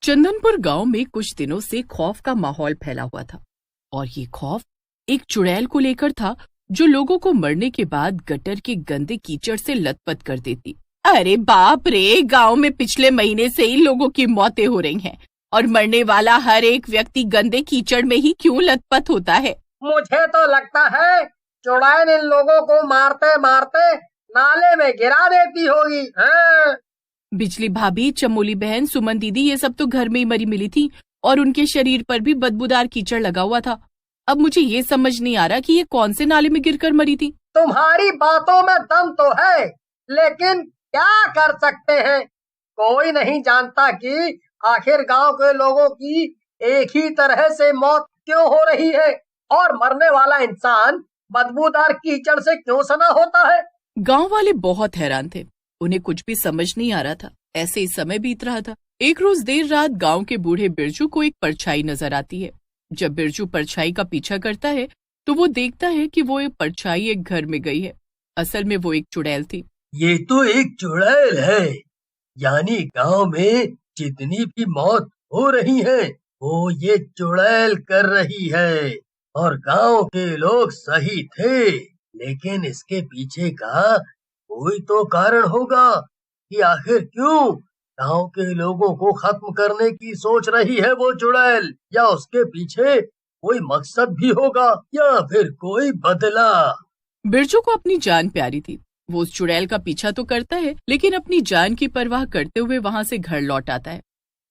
चंदनपुर गांव में कुछ दिनों से खौफ का माहौल फैला हुआ था और ये खौफ एक चुड़ैल को लेकर था जो लोगों को मरने के बाद गटर के गंदे कीचड़ से लथपथ कर देती। अरे बाप रे, गांव में पिछले महीने से ही लोगों की मौतें हो रही हैं और मरने वाला हर एक व्यक्ति गंदे कीचड़ में ही क्यों लथपथ होता है। मुझे तो लगता है चुड़ैल इन लोगों को मारते मारते नाले में गिरा देती होगी। हाँ। बिजली भाभी, चमोली बहन, सुमन दीदी ये सब तो घर में ही मरी मिली थी और उनके शरीर पर भी बदबूदार कीचड़ लगा हुआ था। अब मुझे ये समझ नहीं आ रहा कि ये कौन से नाले में गिरकर मरी थी। तुम्हारी बातों में दम तो है, लेकिन क्या कर सकते हैं। कोई नहीं जानता कि आखिर गांव के लोगों की एक ही तरह से मौत क्यों हो रही है और मरने वाला इंसान बदबूदार कीचड़ से क्यों सना होता है। गांव वाले बहुत हैरान थे, उन्हें कुछ भी समझ नहीं आ रहा था। ऐसे ही समय बीत रहा था। एक रोज देर रात गांव के बूढ़े बिरजू को एक परछाई नजर आती है। जब बिरजू परछाई का पीछा करता है तो वो देखता है कि वो एक परछाई एक घर में गई है। असल में वो एक चुड़ैल थी। ये तो एक चुड़ैल है, यानी गांव में जितनी भी मौत हो रही है वो ये चुड़ैल कर रही है। और गांव के लोग सही थे, लेकिन इसके पीछे का कोई तो कारण होगा कि आखिर क्यों गांव के लोगों को खत्म करने की सोच रही है वो चुड़ैल। या उसके पीछे कोई मकसद भी होगा या फिर कोई बदला। बिरजू को अपनी जान प्यारी थी। वो उस चुड़ैल का पीछा तो करता है, लेकिन अपनी जान की परवाह करते हुए वहां से घर लौट आता है।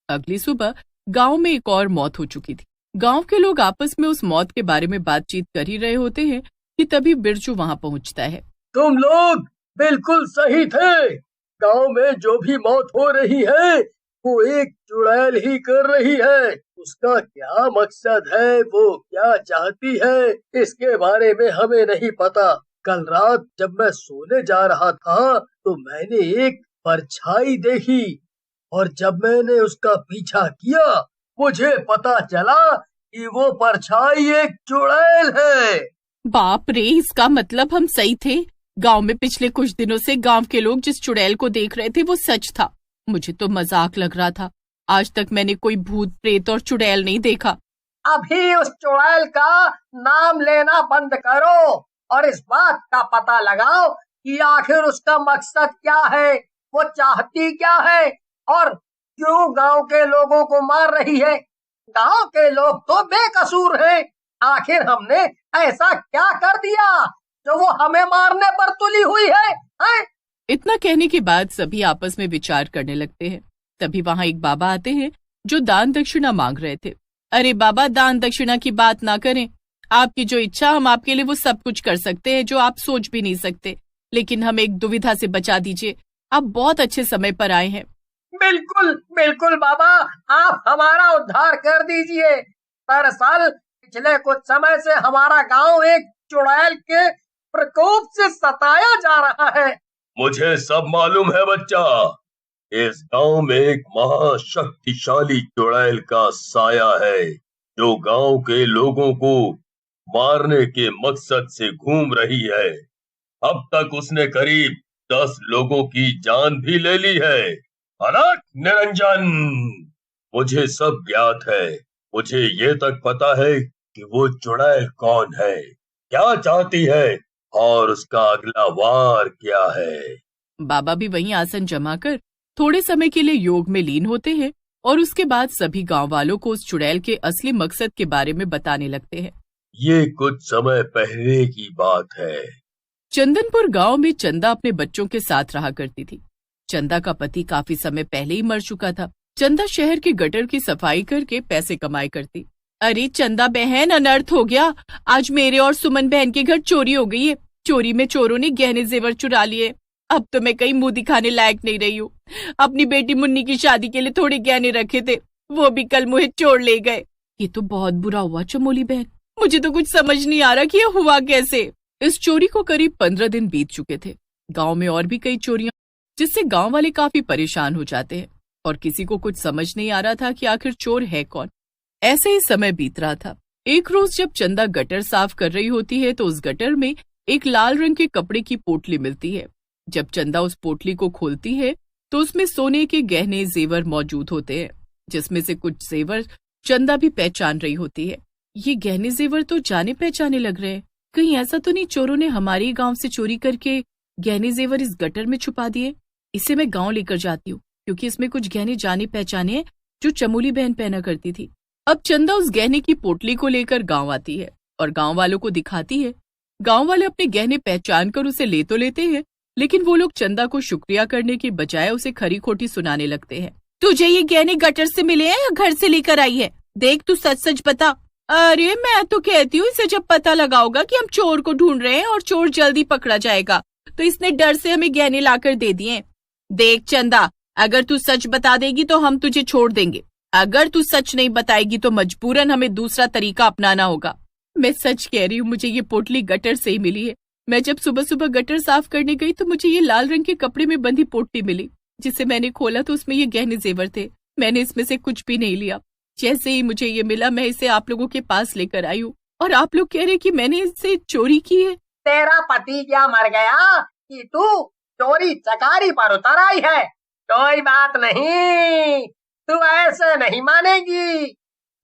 अगली सुबह गांव में एक और मौत हो चुकी थी। गांव के लोग आपस में उस मौत के बारे में बातचीत कर ही रहे होते हैं कि तभी बिरजू वहां पहुंचता है। तुम लोग बिल्कुल सही थे, गांव में जो भी मौत हो रही है वो एक चुड़ैल ही कर रही है। उसका क्या मकसद है, वो क्या चाहती है, इसके बारे में हमें नहीं पता। कल रात जब मैं सोने जा रहा था तो मैंने एक परछाई देखी और जब मैंने उसका पीछा किया मुझे पता चला कि वो परछाई एक चुड़ैल है। बाप रे, इसका मतलब हम सही थे। गांव में पिछले कुछ दिनों से गांव के लोग जिस चुड़ैल को देख रहे थे वो सच था। मुझे तो मजाक लग रहा था। आज तक मैंने कोई भूत प्रेत और चुड़ैल नहीं देखा। अभी उस चुड़ैल का नाम लेना बंद करो और इस बात का पता लगाओ कि आखिर उसका मकसद क्या है, वो चाहती क्या है और क्यों गांव के लोगों को मार रही है। गांव के लोग तो बेकसूर हैं। आखिर हमने ऐसा क्या कर दिया जो वो हमें मारने पर तुली हुई है? इतना कहने के बाद सभी आपस में विचार करने लगते हैं। तभी वहाँ एक बाबा आते हैं जो दान दक्षिणा मांग रहे थे। अरे बाबा, दान दक्षिणा की बात ना करें। आपकी जो इच्छा, हम आपके लिए वो सब कुछ कर सकते हैं जो आप सोच भी नहीं सकते, लेकिन हम एक दुविधा से बचा दीजिए। आप बहुत अच्छे समय पर आए हैं। बिल्कुल बिल्कुल बाबा, आप हमारा उद्धार कर दीजिए। दरअसल पिछले कुछ समय से हमारा गांव एक चुड़ैल के प्रकोप से सताया जा रहा है। मुझे सब मालूम है बच्चा, इस गांव में एक महाशक्तिशाली चुड़ैल का साया है जो गांव के लोगों को मारने के मकसद से घूम रही है। अब तक उसने करीब 10 लोगों की जान भी ले ली है। अलग निरंजन, मुझे सब ज्ञात है। मुझे ये तक पता है कि वो चुड़ैल कौन है, क्या चाहती है और उसका अगला वार क्या है। बाबा भी वहीं आसन जमा कर थोड़े समय के लिए योग में लीन होते हैं और उसके बाद सभी गांव वालों को उस चुड़ैल के असली मकसद के बारे में बताने लगते हैं। ये कुछ समय पहले की बात है। चंदनपुर गांव में चंदा अपने बच्चों के साथ रहा करती थी। चंदा का पति काफी समय पहले ही मर चुका था। चंदा शहर के गटर की सफाई करके पैसे कमाई करती। अरे चंदा बहन, अनर्थ हो गया। आज मेरे और सुमन बहन के घर चोरी हो गई है। चोरी में चोरों ने गहने जेवर चुरा लिए। अब तो मैं कहीं मुंह दिखाने लायक नहीं रही हूँ। अपनी बेटी मुन्नी की शादी के लिए थोड़े गहने रखे थे, वो भी कल मुझे चोर ले गए। ये तो बहुत बुरा हुआ चमोली बहन। मुझे तो कुछ समझ नहीं आ रहा कि ये हुआ कैसे। इस चोरी को करीब 15 दिन बीत चुके थे। गांव में और भी कई चोरियां, जिससे गांव वाले काफी परेशान हो जाते हैं और किसी को कुछ समझ नहीं आ रहा था कि आखिर चोर है कौन। ऐसे ही समय बीत रहा था। एक रोज जब चंदा गटर साफ कर रही होती है तो उस गटर में एक लाल रंग के कपड़े की पोटली मिलती है। जब चंदा उस पोटली को खोलती है तो उसमें सोने के गहने जेवर मौजूद होते हैं। जिसमें से कुछ जेवर चंदा भी पहचान रही होती है। ये गहने जेवर तो जाने पहचाने लग रहे हैं। कहीं ऐसा तो नहीं चोरों ने हमारे गांव से चोरी करके गहने जेवर इस गटर में छुपा दिए। इसे मैं गांव लेकर जाती हूँ, क्योंकि इसमें कुछ गहने जाने पहचाने हैं जो चमोली बहन पहना करती थी। अब चंदा उस गहने की पोटली को लेकर गांव आती है और गांव वालों को दिखाती है। गांव वाले अपने गहने पहचान कर उसे ले तो लेते हैं, लेकिन वो लोग चंदा को शुक्रिया करने की बजाय उसे खरी खोटी सुनाने लगते हैं। तुझे ये गहने गटर से मिले हैं या घर से लेकर आई है? देख, तू सच सच बता। अरे मैं तो कहती हूँ इसे जब पता लगा होगा कि हम चोर को ढूंढ रहे हैं और चोर जल्दी पकड़ा जाएगा, तो इसने डर से हमें गहने लाकर दे दिए। देख चंदा, अगर तू सच बता देगी तो हम तुझे छोड़ देंगे, अगर तू सच नहीं बताएगी तो मजबूरन हमें दूसरा तरीका अपनाना होगा। मैं सच कह रही हूँ, मुझे ये पोटली गटर से ही मिली है। मैं जब सुबह सुबह गटर साफ करने गई तो मुझे ये लाल रंग के कपड़े में बंधी पोटली मिली, जिसे मैंने खोला तो उसमें ये गहने जेवर थे। मैंने इसमें से कुछ भी नहीं लिया। जैसे ही मुझे ये मिला मैं इसे आप लोगों के पास लेकर आई हूँ, और आप लोग कह रहे कि मैंने इससे चोरी की है। तेरा पति क्या मर गया कि तू चोरी चकारी पर उतर आई है? कोई बात नहीं, तू ऐसे नहीं मानेगी।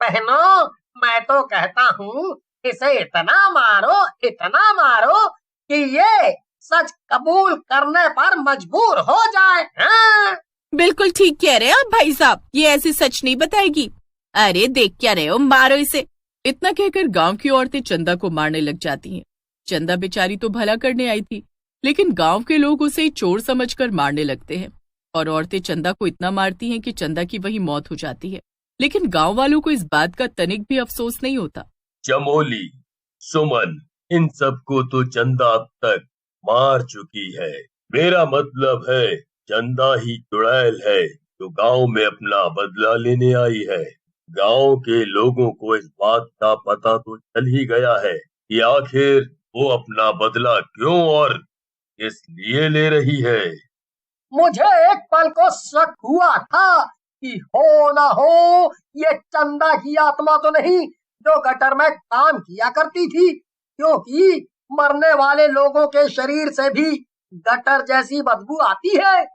बहनों, मैं तो कहता हूँ इसे इतना मारो कि ये सच कबूल करने पर मजबूर हो जाए। हाँ? बिल्कुल ठीक कह रहे हैं आप भाई साहब, ये ऐसे सच नहीं बताएगी। अरे देख क्या रहे हो, मारो इसे। इतना कहकर गांव की औरतें चंदा को मारने लग जाती हैं। चंदा बेचारी तो भला करने आई थी, लेकिन गांव के लोग उसे चोर समझकर मारने लगते हैं और औरतें चंदा को इतना मारती हैं कि चंदा की वही मौत हो जाती है। लेकिन गांव वालों को इस बात का तनिक भी अफसोस नहीं होता। चमोली, सुमन, इन सबको तो चंदा अब तक मार चुकी है। मेरा मतलब है चंदा ही चुड़ैल है जो गांव में अपना बदला लेने आई है। गांव के लोगों को इस बात का पता तो चल ही गया है कि आखिर वो अपना बदला क्यों और किस लिए ले रही है। मुझे एक पल को शक हुआ था कि हो ना हो ये चंदा की आत्मा तो नहीं जो गटर में काम किया करती थी, क्योंकि मरने वाले लोगों के शरीर से भी गटर जैसी बदबू आती है।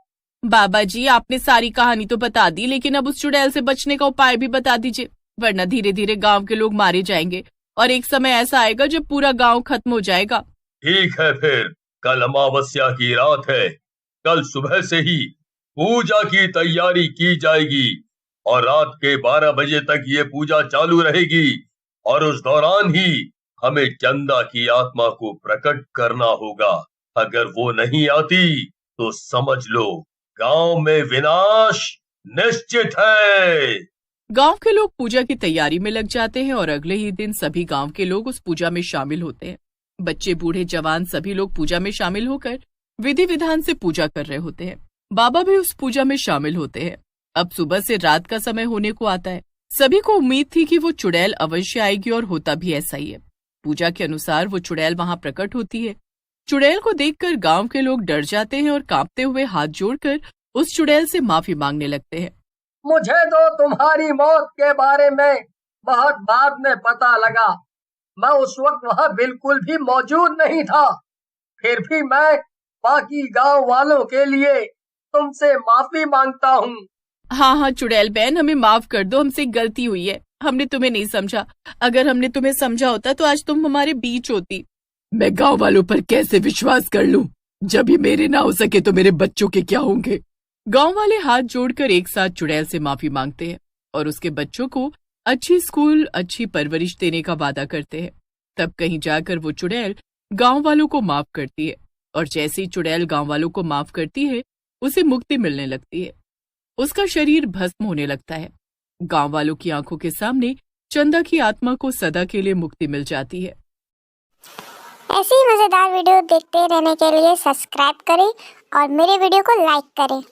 बाबा जी, आपने सारी कहानी तो बता दी, लेकिन अब उस चुड़ैल से बचने का उपाय भी बता दीजिए, वरना धीरे धीरे गांव के लोग मारे जाएंगे और एक समय ऐसा आएगा जब पूरा गांव खत्म हो जाएगा। ठीक है, फिर कल अमावस्या की रात है। कल सुबह से ही पूजा की तैयारी की जाएगी और रात के 12 बजे तक ये पूजा चालू रहेगी, और उस दौरान ही हमें चंदा की आत्मा को प्रकट करना होगा। अगर वो नहीं आती तो समझ लो गांव में विनाश निश्चित है। गांव के लोग पूजा की तैयारी में लग जाते हैं और अगले ही दिन सभी गांव के लोग उस पूजा में शामिल होते हैं। बच्चे, बूढ़े, जवान सभी लोग पूजा में शामिल होकर विधि विधान से पूजा कर रहे होते हैं। बाबा भी उस पूजा में शामिल होते हैं। अब सुबह से रात का समय होने को आता है। सभी को उम्मीद थी कि वो चुड़ैल अवश्य आएगी, और होता भी ऐसा ही है। पूजा के अनुसार वो चुड़ैल वहां प्रकट होती है। चुड़ैल को देखकर गांव के लोग डर जाते हैं और कांपते हुए हाथ जोड़कर उस चुड़ैल से माफी मांगने लगते हैं। मुझे तो तुम्हारी मौत के बारे में बहुत बाद में पता लगा। मैं उस वक्त वहाँ बिल्कुल भी मौजूद नहीं था। फिर भी मैं बाकी गांव वालों के लिए तुमसे माफी मांगता हूँ। हाँ चुड़ैल बहन, हमें माफ कर दो, हमसे गलती हुई है। हमने तुम्हें नहीं समझा। अगर हमने तुम्हें समझा होता तो आज तुम हमारे बीच होती। मैं गांव वालों पर कैसे विश्वास कर लूं? जब ये मेरे ना हो सके तो मेरे बच्चों के क्या होंगे? गांव वाले हाथ जोड़कर एक साथ चुड़ैल से माफी मांगते हैं और उसके बच्चों को अच्छी स्कूल, अच्छी परवरिश देने का वादा करते हैं। तब कहीं जाकर वो चुड़ैल गांव वालों को माफ करती है, और जैसे ही चुड़ैल गांव वालों को माफ करती है उसे मुक्ति मिलने लगती है। उसका शरीर भस्म होने लगता है। गांव वालों की आंखों के सामने चंदा की आत्मा को सदा के लिए मुक्ति मिल जाती है। ऐसी ही मजेदार वीडियो देखते रहने के लिए सब्सक्राइब करें और मेरे वीडियो को लाइक करें।